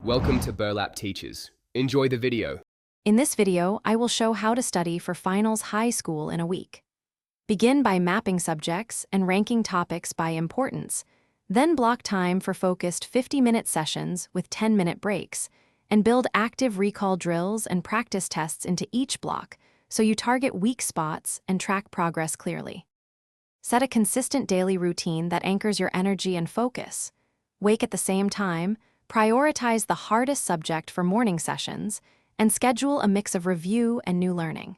Welcome to Burlap Teachers. Enjoy the video. In this video, I will show how to study for finals high school in a week. Begin by mapping subjects and ranking topics by importance, then block time for focused 50-minute sessions with 10-minute breaks, and build active recall drills and practice tests into each block so you target weak spots and track progress clearly. Set a consistent daily routine that anchors your energy and focus. Wake at the same time, prioritize the hardest subject for morning sessions, and schedule a mix of review and new learning.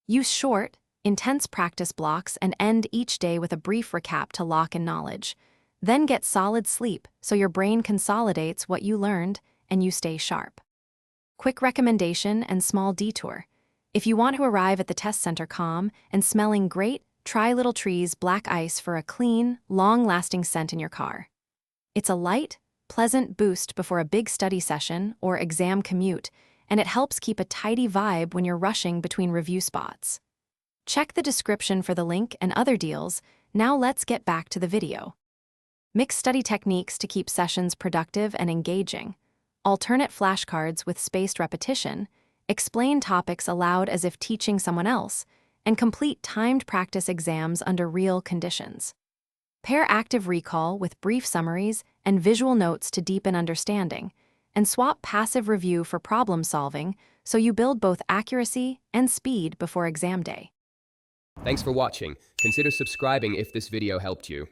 Use short, intense practice blocks and end each day with a brief recap to lock in knowledge. Then get solid sleep so your brain consolidates what you learned and you stay sharp. Quick recommendation and small detour. If you want to arrive at the test center calm and smelling great, try Little Tree's Black Ice for a clean, long-lasting scent in your car. It's a light, pleasant boost before a big study session or exam commute, and it helps keep a tidy vibe when you're rushing between review spots. Check the description for the link and other deals. Now let's get back to the video. Mix study techniques to keep sessions productive and engaging. Alternate flashcards with spaced repetition, explain topics aloud as if teaching someone else, and complete timed practice exams under real conditions. Pair active recall with brief summaries and visual notes to deepen understanding, and swap passive review for problem solving so you build both accuracy and speed before exam day. Thanks for watching. Consider subscribing if this video helped you.